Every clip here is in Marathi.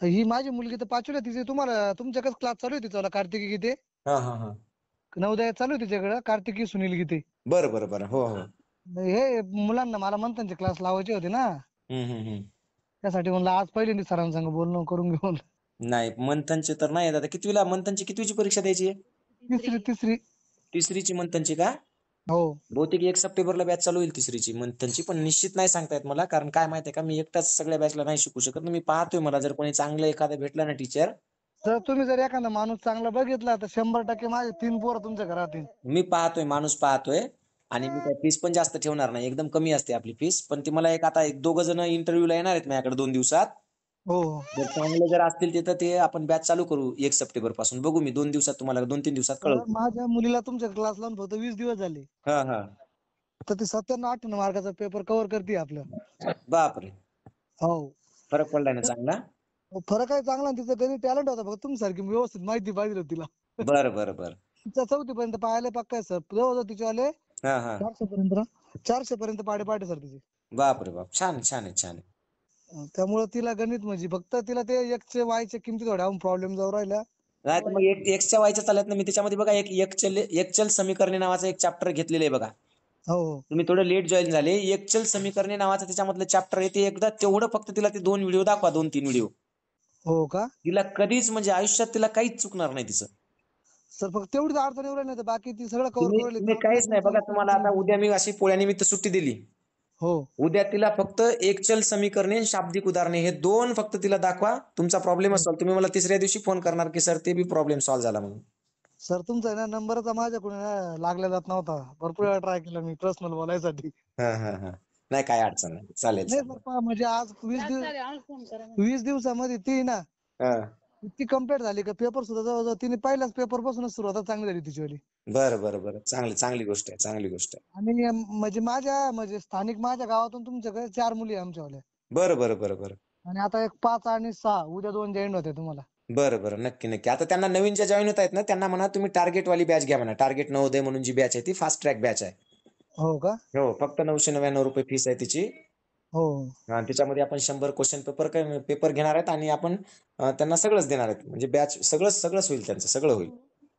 ही माझी मुलगी तर 5वीला, तिचे तुम्हाला तुमच्याकडेच क्लास चालू आहे तिचा कार्तिकी गीते. हा हा हा. नवोदयात चालू आहे तिच्याकडे कार्तिकी सुनील गीते. बरं बरं बरं, हो हो. हे मुलांना मला मंथनचे क्लास लावायचे होते ना, हम्म. त्यासाठी म्हणलं आज पहिल्यांदा सरांसंग बोलणं करून घेऊन. नाही मंथनचे तर नाही आता कितवीला, मंथनची कितवीची परीक्षा द्यायची आहे? तिसरी तिसरी. तिसरीची मंथनची का? हो बहुतेक 1 सप्टेंबरला बॅच चालू होईल तिसरीची मंथनची, पण निश्चित नाही सांगता येत मला, कारण काय माहितीये का, मी एकटाच सगळ्या बॅचला नाही शिकू शकत. मी पाहतोय, मला जर कोणी चांगलं एखादं भेटलं ना टीचर. जर तुम्ही जर एखादा माणूस चांगला बघितला तर 100% माझे 3 पोरं तुमच्या घरात येतील. मी पाहतोय, माणूस पाहतोय. आणि मी काय फीस पण जास्त ठेवणार नाही, एकदम कमी असते आपली फीस. पण ती मला आता एक दोघं जण इंटरव्ह्यूला येणार आहेत माझ्याकडे 2 दिवसात. हो जर चांगले जर असतील तिथं ते आपण बॅच चालू करू 1 सप्टेंबर पासून. बघू, मी 2 दिवसात तुम्हाला 2-3 दिवसात तर कळवतो. माझ्या मुलीला तुमच्या क्लास लावून फक्त 20 दिवस झाले, हा हा. तर ती 97-98 मार्काचा पेपर कव्हर करते आपलं. बापरे, हो फरक पडलाय ना चांगला. फरक आहे चांगला. तिचं गणित टॅलेंट होता, फक्त तुमच्यासारखी व्यवस्थित माहिती पाहिजे होती तिला. बरं बरं बरं. तिचा 4थी पर्यंत पाहायला पक्का आहे सर, जवळजवळ तिच्यावाले हा हा. 400 पर्यंत पाडे सर तिचे. बापरे बाप, छान छान आहे, छान आहे. त्यामुळे तिला गणित म्हणजे फक्त तिला ते एक्सचे वायच्या किमती थोड्या प्रॉब्लेम जाऊ राहिल्या. नाही तर मग एक्सच्या वायच्या चालत ना, मी त्याच्यामध्ये बघा एक चल समीकरणे नावाचं एक चॅप्टर घेतलेलं आहे बघा. हो हो तुम्ही थोडं लेट जॉईन झाले. एकचल समीकरणे नावाचं त्याच्यामधलं चॅप्टर आहे, ते एकदा तेवढं फक्त तिला ते 2 व्हिडिओ दाखवा, 2-3 व्हिडिओ. हो का तिला कधीच म्हणजे आयुष्यात तिला काहीच चुकणार नाही तिचं. सर, फक्त तेवढीच अडचण येऊ राहिली, नाही तर बाकी ती सगळं कव्हर तुम्ही करू राहिली. तुम्ही काहीच नाही बघा, तुम्हाला आता उद्या मी अशी पोळ्यानिमित्त सुट्टी दिली. हो उद्या तिला फक्त एकचल समीकरणे, शाब्दिक उदाहरणे हे 2 फक्त तिला दाखवा. तुमचा प्रॉब्लेम हो. असेल, तुम्ही मला तिसऱ्या दिवशी फोन करणार की सर ते बी प्रॉब्लेम सॉल्व्ह झाला म्हणून. सर तुमचा आहे ना नंबरचा माझ्याकडून लागला जात नव्हता, भरपूर वेळा ट्राय केला मी पर्सनल बोलायसाठी. हा हा हा. नाही काय अडचण नाही, चालेल नाही चालेल. सर पहा, म्हणजे आज 20 दिवसामध्ये ती ना हा. इतकी कम्प्लीट झाली का पेपर सुद्धा जवळजवळ तिने पहिल्याच पेपर पासूनच सुरुवात चांगली झाली तिची वाली. बरं बरं बरं, चांगली गोष्ट आहे, चांगली गोष्ट आहे. आणि म्हणजे म्हणजे स्थानिक माझ्या गावातून तुमच्याकडे 4 मुली आहे आमच्यावाल्या. बरं बरं बरं बरं. आणि आता एक 5 आणि 6 उद्या 2 जॉईन होते तुम्हाला. बरं बरं, नक्की नक्की. आता त्यांना नवीन ज्या जॉईन होत आहेत ना, त्यांना म्हणा तुम्ही टार्गेटवाली बॅच घ्या म्हणा. टार्गेट नवोदय म्हणून जी बॅच आहे ती फास्ट ट्रॅक बॅच आहे. हो का? हो, फक्त 999 रुपये फीस आहे तिची. हो त्याच्यामध्ये आपण 100 क्वेश्चन पेपर घेणार आहेत, आणि आपण त्यांना सगळंच देणार आहेत. म्हणजे बॅच सगळंच होईल, त्यांचं सगळं होईल.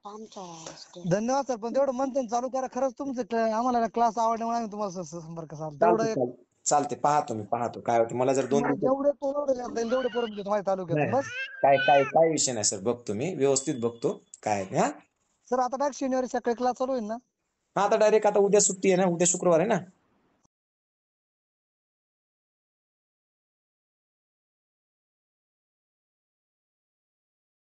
धन्यवाद सर. पण तेवढं मंथन चालू करा, खरंच तुमचं आम्हाला क्लास आवडल्यामुळे आम्ही तुम्हाला संपर्क साधला. तेवढं चालते एक चालते चालते, पाहतो मी, पाहतो काय होतं. मला जर 2 दिवसात जेवढे तेवढे तेवढे करून घेतो माझ्या तालुक्यातून नाही, बस. काय काय काय विषय नाही सर, बघतो मी व्यवस्थित बघतो काय आहे. हा सर आता डायरेक्ट शनिवारी सकाळी क्लास चालू होईल ना? हा, आता डायरेक्ट आता उद्या सुट्टी आहे ना, उद्या शुक्रवार आहे ना.